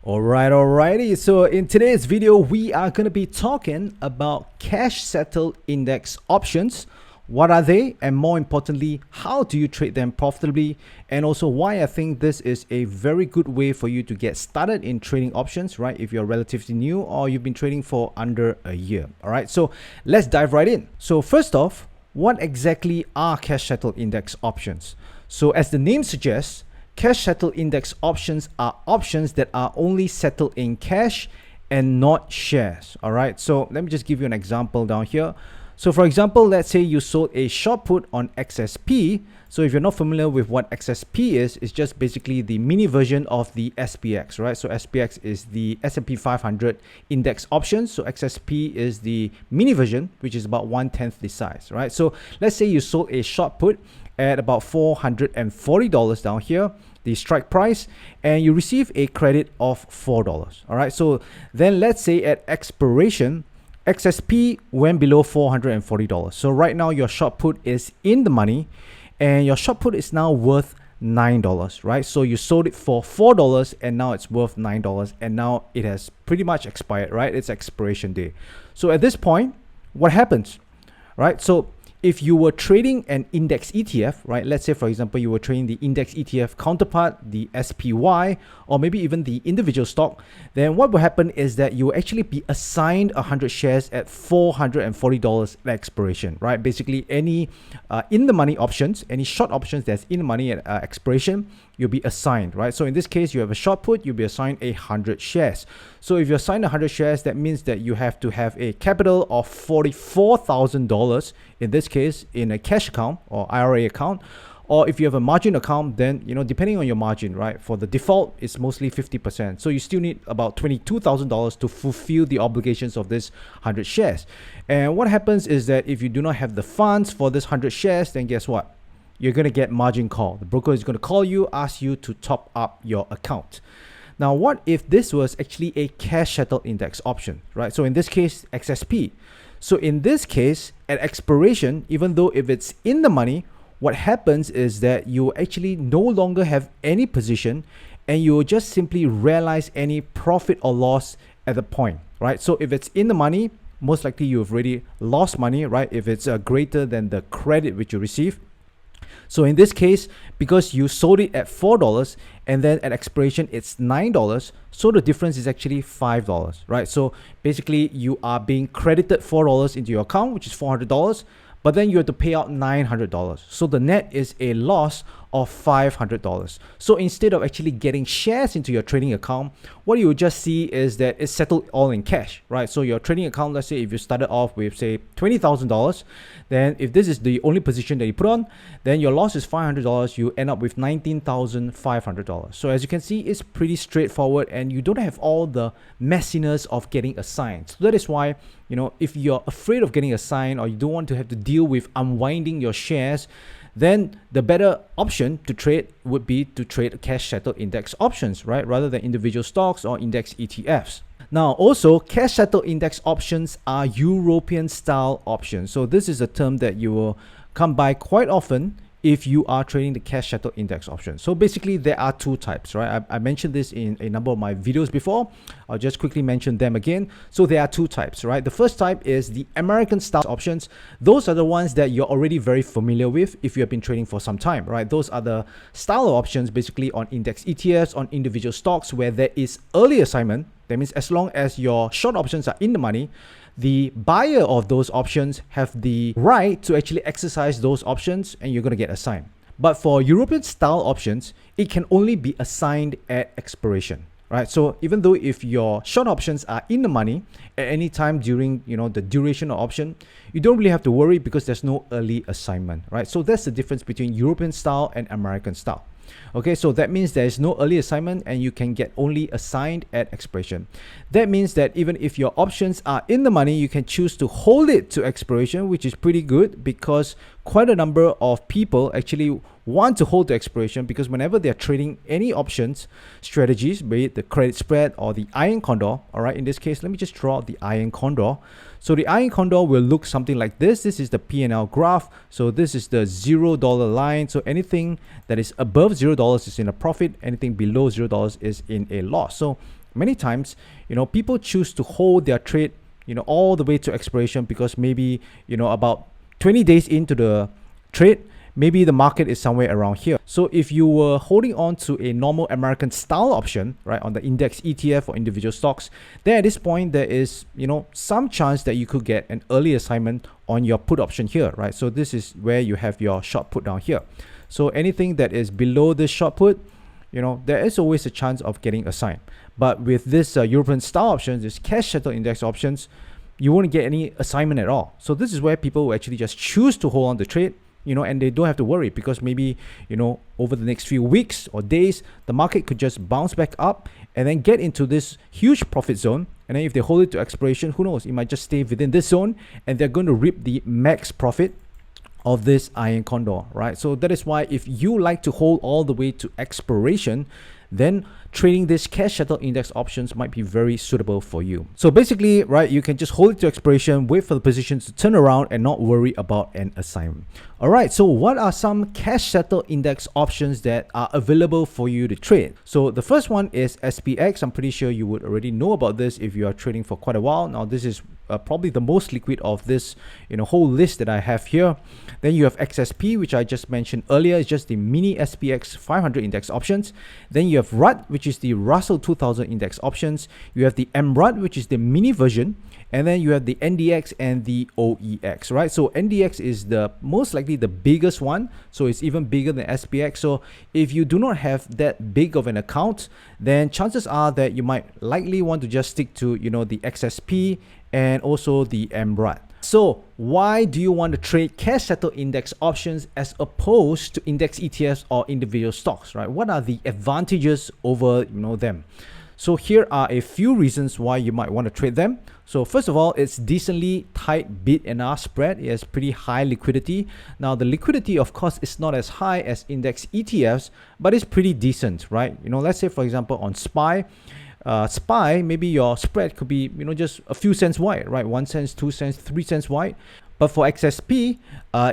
Alrighty. So in today's video, we are going to be talking about cash settled index options. What are they? And more importantly, how do you trade them profitably? And also why I think this is a very good way for you to get started in trading options, right? If you're relatively new or you've been trading for under a year. All right. So let's dive right in. So first off, what exactly are cash settled index options? So as the name suggests, cash settled index options are options that are only settled in cash and not shares. All right. So let me just give you an example down here. So for example, let's say you sold a short put on XSP. So if you're not familiar with what XSP is, it's just basically the mini version of the SPX, right? So SPX is the S&P 500 index options. So XSP is the mini version, which is about 1/10 the size, right? So let's say you sold a short put at about $440 down here, the strike price, and you receive a credit of $4. All right. So then let's say at expiration, XSP went below $440. So right now your short put is in the money and your short put is now worth $9, right? So you sold it for $4 and now it's worth $9 and now it has pretty much expired, right? It's expiration day. So at this point, what happens, right? So if you were trading an index ETF, right? Let's say, for example, you were trading the index ETF counterpart, the SPY, or maybe even the individual stock, then what will happen is that you will actually be assigned 100 shares at $440 at expiration, right? Basically, any in the money options, any short options that's in the money at expiration, you'll be assigned, right? So in this case, you have a short put, you'll be assigned 100 shares. So if you're assigned 100 shares, that means that you have to have a capital of $44,000, in this case, in a cash account or IRA account. Or if you have a margin account, then, depending on your margin, right? For the default, it's mostly 50%. So you still need about $22,000 to fulfill the obligations of this 100 shares. And what happens is that if you do not have the funds for this 100 shares, then guess what? You're going to get margin call. The broker is going to call you, ask you to top up your account. Now, what if this was actually a cash settled index option, right? So in this case, XSP. So in this case, at expiration, even though if it's in the money, what happens is that you actually no longer have any position and you will just simply realize any profit or loss at the point, right? So if it's in the money, most likely you've already lost money, right? If it's greater than the credit which you receive. So in this case, because you sold it at $4 and then at expiration it's $9, so the difference is actually $5, right? So basically you are being credited $4 into your account, which is $400, but then you have to pay out $900. So the net is a loss of $500. So instead of actually getting shares into your trading account, what you will just see is that it's settled all in cash, right? So your trading account, let's say if you started off with say $20,000, then if this is the only position that you put on, then your loss is $500. You end up with $19,500. So as you can see, it's pretty straightforward and you don't have all the messiness of getting assigned. So that is why, if you're afraid of getting assigned or you don't want to have to deal with unwinding your shares, then the better option to trade would be to trade cash settled index options, right? Rather than individual stocks or index ETFs. Now, also, cash settled index options are European style options. So this is a term that you will come by quite often if you are trading the cash settled index options. So basically there are two types, right? I mentioned this in a number of my videos before. I'll just quickly mention them again. So there are two types, right? The first type is the American style options. Those are the ones that you're already very familiar with if you have been trading for some time, right? Those are the style of options basically on index ETFs, on individual stocks where there is early assignment. That means as long as your short options are in the money, the buyer of those options have the right to actually exercise those options and you're going to get assigned. But for European style options, it can only be assigned at expiration, right? So even though if your short options are in the money at any time during, the duration of option, you don't really have to worry because there's no early assignment, right? So that's the difference between European style and American style. Okay, so that means there is no early assignment and you can get only assigned at expiration. That means that even if your options are in the money, you can choose to hold it to expiration, which is pretty good because quite a number of people actually want to hold the expiration because whenever they're trading any options strategies, be it the credit spread or the iron condor, all right, in this case, let me just draw the iron condor. So the iron condor will look something like this. This is the P&L graph. So this is the $0 line. So anything that is above $0 is in a profit. Anything below $0 is in a loss. So many times, people choose to hold their trade, all the way to expiration because maybe, about 20 days into the trade, maybe the market is somewhere around here. So if you were holding on to a normal American style option, right, on the index ETF or individual stocks, then at this point there is, some chance that you could get an early assignment on your put option here, right? So this is where you have your short put down here. So anything that is below this short put, there is always a chance of getting assigned. But with this European style options, this cash settled index options, you won't get any assignment at all. So this is where people will actually just choose to hold on the trade, and they don't have to worry because maybe, over the next few weeks or days, the market could just bounce back up and then get into this huge profit zone. And then if they hold it to expiration, who knows, it might just stay within this zone and they're going to reap the max profit of this iron condor, right? So that is why if you like to hold all the way to expiration, then trading this cash settled index options might be very suitable for you. So basically, right, you can just hold it to expiration, wait for the positions to turn around and not worry about an assignment. All right, so what are some cash settled index options that are available for you to trade? So the first one is SPX. I'm pretty sure you would already know about this if you are trading for quite a while. Now this is probably the most liquid of this whole list that I have here. Then you have XSP, which I just mentioned earlier. It's just the mini SPX 500 index options. Then you have RUT, which is the Russell 2000 index options. You have the MRUT, which is the mini version. And then you have the NDX and the OEX, right? So NDX is the most likely the biggest one. So it's even bigger than SPX. So if you do not have that big of an account, then chances are that you might likely want to just stick to, the XSP and also the MRUT. So why do you want to trade cash settled index options as opposed to index ETFs or individual stocks, right? What are the advantages over, them? So here are a few reasons why you might want to trade them. So first of all, it's decently tight bid and ask spread. It has pretty high liquidity. Now the liquidity, of course, is not as high as index ETFs, but it's pretty decent, right? Let's say for example on SPY, maybe your spread could be, just a few cents wide, right? 1 cent, 2 cents, 3 cents wide. But for XSP,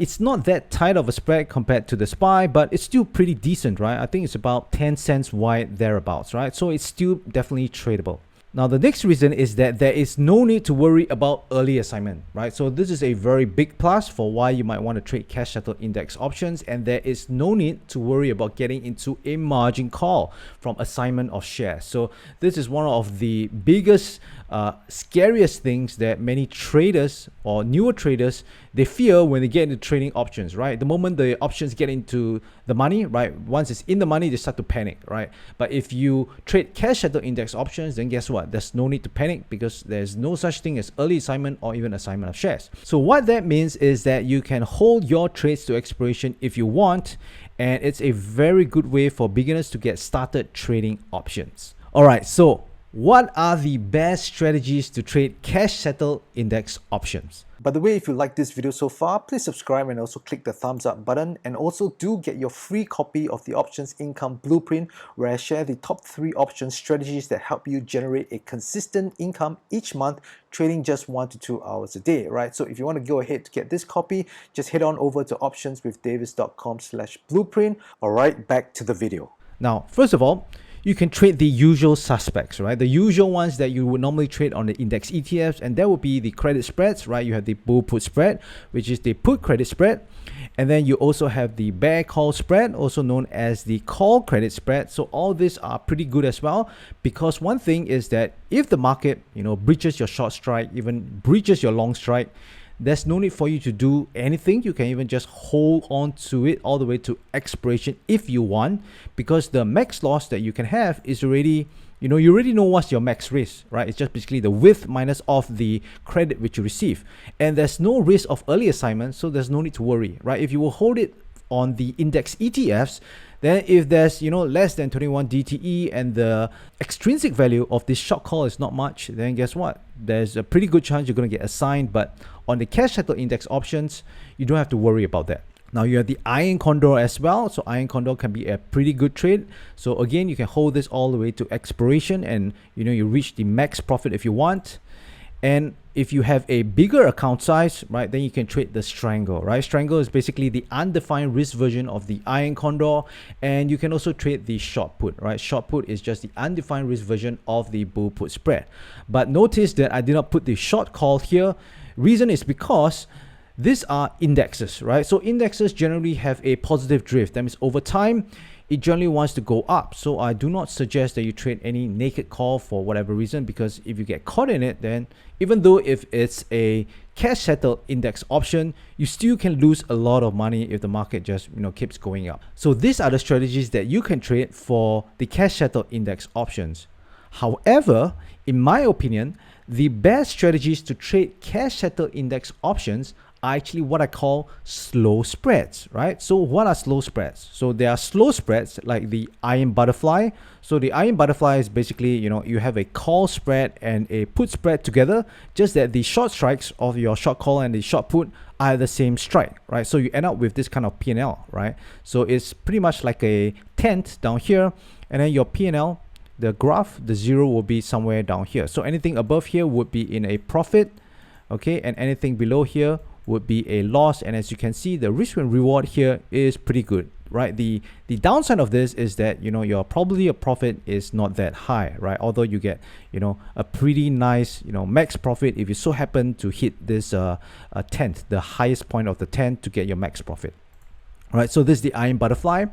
it's not that tight of a spread compared to the SPY, but it's still pretty decent, right? I think it's about 10 cents wide thereabouts, right? So it's still definitely tradable. Now, the next reason is that there is no need to worry about early assignment, right? So this is a very big plus for why you might want to trade cash settled index options, and there is no need to worry about getting into a margin call from assignment of shares. So this is one of the biggest, scariest things that many traders or newer traders, they fear when they get into trading options, right? The moment the options get into the money, right? Once it's in the money, they start to panic, right? But if you trade cash settled index options, then guess what? There's no need to panic because there's no such thing as early assignment or even assignment of shares. So what that means is that you can hold your trades to expiration if you want, and it's a very good way for beginners to get started trading options. All right, so what are the best strategies to trade cash settled index options? By the way, if you like this video so far, please subscribe and also click the thumbs up button, and also do get your free copy of the Options Income Blueprint, where I share the top 3 option strategies that help you generate a consistent income each month trading just 1 to 2 hours a day, right? So if you want to go ahead to get this copy, just head on over to optionswithdavis.com/blueprint. All right, back to the video. Now, first of all, you can trade the usual suspects, right? The usual ones that you would normally trade on the index ETFs, and that would be the credit spreads, right? You have the bull put spread, which is the put credit spread. And then you also have the bear call spread, also known as the call credit spread. So all these are pretty good as well, because one thing is that if the market, breaches your short strike, even breaches your long strike, there's no need for you to do anything. You can even just hold on to it all the way to expiration if you want, because the max loss that you can have is already, you already know what's your max risk, right? It's just basically the width minus off the credit which you receive. And there's no risk of early assignment, so there's no need to worry, right? If you will hold it on the index ETFs, then if there's less than 21 DTE and the extrinsic value of this short call is not much, then guess what? There's a pretty good chance you're going to get assigned. But on the cash settled index options, you don't have to worry about that. Now you have the Iron Condor as well. So Iron Condor can be a pretty good trade. So again, you can hold this all the way to expiration, and you reach the max profit if you want. And if you have a bigger account size, right, then you can trade the strangle, right? Strangle is basically the undefined risk version of the iron condor, and you can also trade the short put, right? Short put is just the undefined risk version of the bull put spread. But notice that I did not put the short call here. Reason is because these are indexes, right? So indexes generally have a positive drift. That means over time, it generally wants to go up. So I do not suggest that you trade any naked call for whatever reason, because if you get caught in it, then even though if it's a cash settled index option, you still can lose a lot of money if the market just keeps going up. So these are the strategies that you can trade for the cash settled index options. However, in my opinion, the best strategies to trade cash settled index options are actually what I call slow spreads, right? So what are slow spreads? So there are slow spreads like the iron butterfly. So the iron butterfly is basically, you have a call spread and a put spread together, just that the short strikes of your short call and the short put are the same strike, right? So you end up with this kind of P&L, right? So it's pretty much like a tent down here, and then your P&L, the graph, the zero will be somewhere down here. So anything above here would be in a profit, okay? And anything below here would be a loss. And as you can see, the risk and reward here is pretty good, right? The downside of this is that your probability of profit is not that high, right? Although you get a pretty nice max profit if you so happen to hit this tent, the highest point of the tent, to get your max profit. All right, so this is the iron butterfly.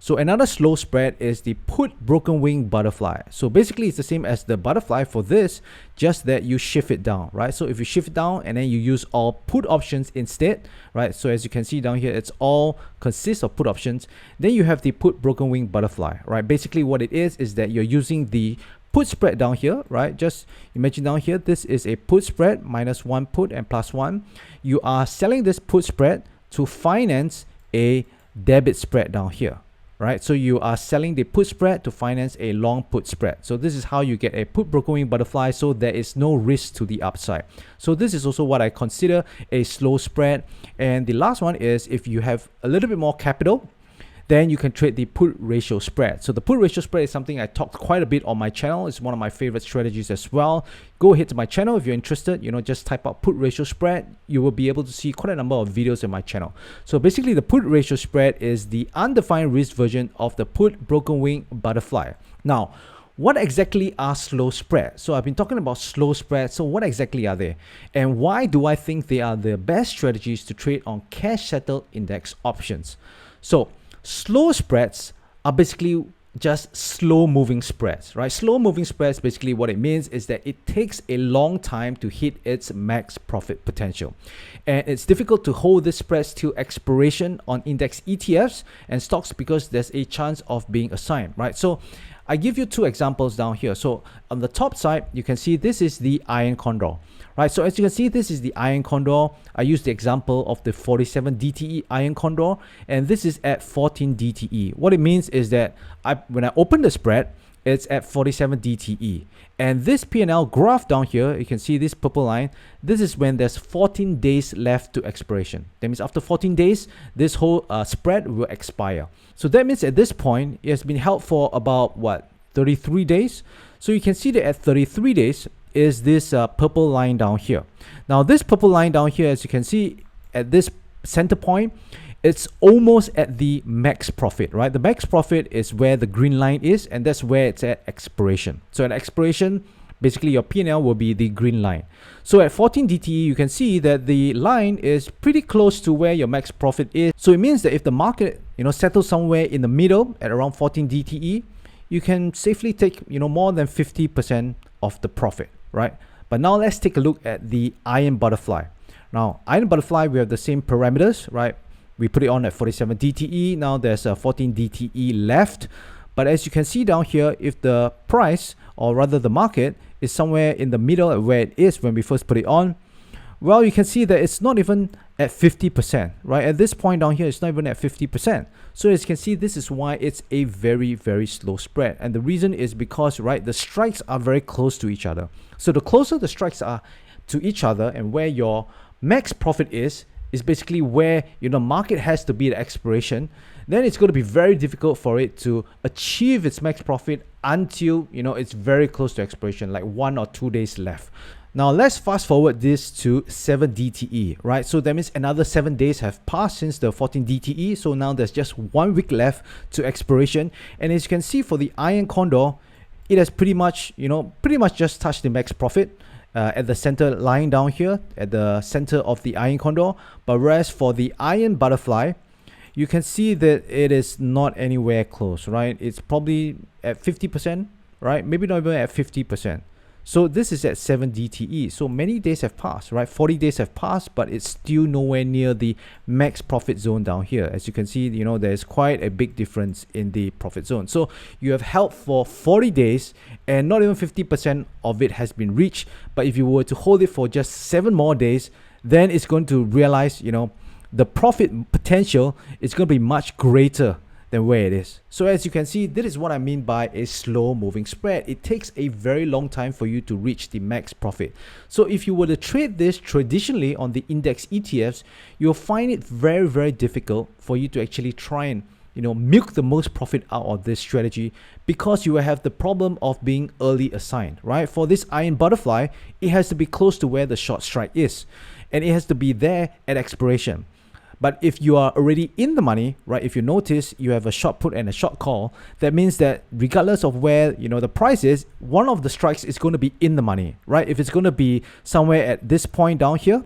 So another slow spread is the put broken wing butterfly. So basically it's the same as the butterfly for this, just that you shift it down, right? So if you shift it down and then you use all put options instead, right? So as you can see down here, it's all consists of put options. Then you have the put broken wing butterfly, right? Basically what it is that you're using the put spread down here, right? Just imagine down here, this is a put spread, -1 put and +1. You are selling this put spread to finance a debit spread down here, right? So you are selling the put spread to finance a long put spread. So this is how you get a put broken wing butterfly, so there is no risk to the upside. So this is also what I consider a slow spread. And the last one is if you have a little bit more capital, then you can trade the put ratio spread. So the put ratio spread is something I talked quite a bit on my channel. It's one of my favorite strategies as well. Go ahead to my channel if you're interested. Just type out put ratio spread. You will be able to see quite a number of videos in my channel. So basically the put ratio spread is the undefined risk version of the put broken wing butterfly. Now, what exactly are slow spreads? So I've been talking about slow spreads. So what exactly are they? And why do I think they are the best strategies to trade on cash settled index options? So slow spreads are basically just slow moving spreads, right? Slow moving spreads, basically what it means is that it takes a long time to hit its max profit potential. And it's difficult to hold this spreads till expiration on index ETFs and stocks because there's a chance of being assigned, right? So I give you two examples down here. So on the top side, you can see this is the iron condor, right? So as you can see, this is the iron condor. I use the example of the 47 DTE iron condor, and this is at 14 DTE. What it means is that when I open the spread, it's at 47 DTE. And this P&L graph down here, you can see this purple line. This is when there's 14 days left to expiration. That means after 14 days, this whole spread will expire. So that means at this point, it has been held for about, 33 days. So you can see that at 33 days is this purple line down here. Now this purple line down here, as you can see at this center point, it's almost at the max profit, right? The max profit is where the green line is, and that's where it's at expiration. So at expiration, basically your P&L will be the green line. So at 14 DTE, you can see that the line is pretty close to where your max profit is. So it means that if the market, settles somewhere in the middle at around 14 DTE, you can safely take, more than 50% of the profit, right? But now let's take a look at the iron butterfly. Now, iron butterfly, we have the same parameters, right? We put it on at 47 DTE. Now there's a 14 DTE left. But as you can see down here, if the price, or rather the market, is somewhere in the middle of where it is when we first put it on, well, you can see that it's not even at 50%, right? At this point down here, it's not even at 50%. So as you can see, this is why it's a very, very slow spread. And the reason is because, right, the strikes are very close to each other. So the closer the strikes are to each other and where your max profit is basically where market has to be at expiration, then it's going to be very difficult for it to achieve its max profit until it's very close to expiration, like 1 or 2 days left. Now let's fast forward this to 7 DTE, right? So that means another 7 days have passed since the 14 DTE. So now there's just 1 week left to expiration. And as you can see for the Iron Condor, it has pretty much just touched the max profit at the center, lying down here at the center of the Iron Condor. But whereas for the Iron Butterfly, you can see that it is not anywhere close, right? It's probably at 50%, right? Maybe not even at 50%. So this is at 7 DTE. So many days have passed, right? 40 days have passed, but it's still nowhere near the max profit zone down here. As you can see, there's quite a big difference in the profit zone. So you have held for 40 days and not even 50% of it has been reached. But if you were to hold it for just 7 more days, then it's going to realize, the profit potential is going to be much greater than where it is. So as you can see, this is what I mean by a slow moving spread. It takes a very long time for you to reach the max profit. So if you were to trade this traditionally on the index ETFs, you'll find it very, very difficult for you to actually try and milk the most profit out of this strategy, because you will have the problem of being early assigned, right? For this Iron Butterfly, it has to be close to where the short strike is, and it has to be there at expiration. But if you are already in the money, right, if you notice you have a short put and a short call, that means that regardless of where the price is, one of the strikes is going to be in the money, right? If it's going to be somewhere at this point down here,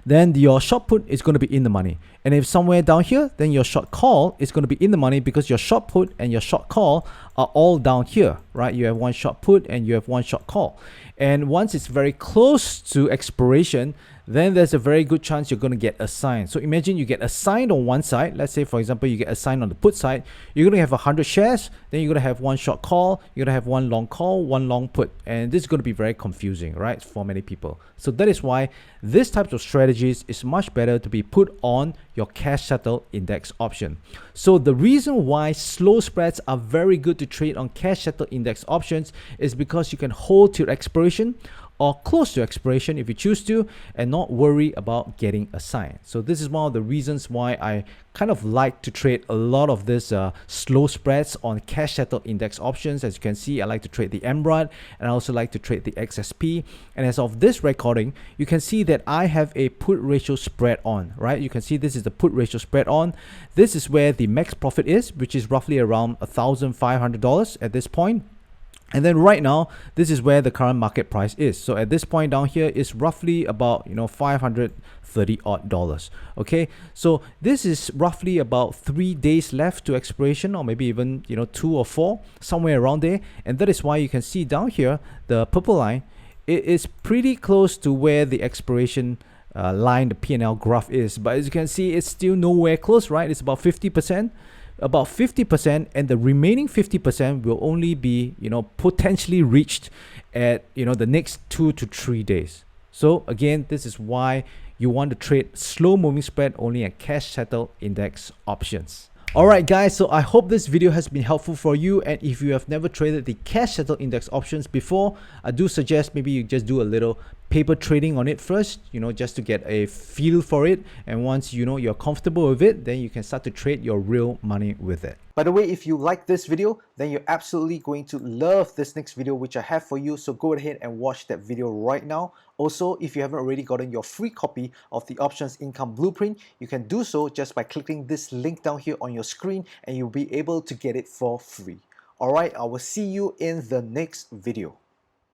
then your short put is going to be in the money. And if somewhere down here, then your short call is going to be in the money, because your short put and your short call are all down here, right? You have one short put and you have one short call. And once it's very close to expiration, then there's a very good chance you're going to get assigned. So imagine you get assigned on one side. Let's say, for example, you get assigned on the put side. You're going to have 100 shares. Then you're going to have one short call. You're going to have one long call, one long put. And this is going to be very confusing, right, for many people. So that is why this type of strategies is much better to be put on your cash settled index option. So the reason why slow spreads are very good to trade on cash settled index options is because you can hold to expiration or close to expiration if you choose to, and not worry about getting assigned. So this is one of the reasons why I kind of like to trade a lot of this slow spreads on cash settled index options. As you can see, I like to trade the MRAD, and I also like to trade the XSP. And as of this recording, you can see that I have a put ratio spread on, right? You can see this is the put ratio spread on. This is where the max profit is, which is roughly around $1,500 at this point. And then right now, this is where the current market price is. So at this point down here is roughly about $530 odd. Okay, so this is roughly about 3 days left to expiration, or maybe even 2 or 4, somewhere around there. And that is why you can see down here the purple line, it is pretty close to where the expiration line, the P&L graph is. But as you can see, it's still nowhere close, right? It's about 50%. About 50%, and the remaining 50% will only be potentially reached at the next 2 to 3 days. So again, this is why you want to trade slow moving spread only at cash settled index options. Alright guys, so I hope this video has been helpful for you, and if you have never traded the cash settled index options before, I do suggest maybe you just do a little paper trading on it first, just to get a feel for it, and once you're comfortable with it, then you can start to trade your real money with it. By the way, if you like this video, then you're absolutely going to love this next video which I have for you, so go ahead and watch that video right now. Also, if you haven't already gotten your free copy of the Options Income Blueprint, you can do so just by clicking this link down here on your screen, and you'll be able to get it for free. Alright, I will see you in the next video.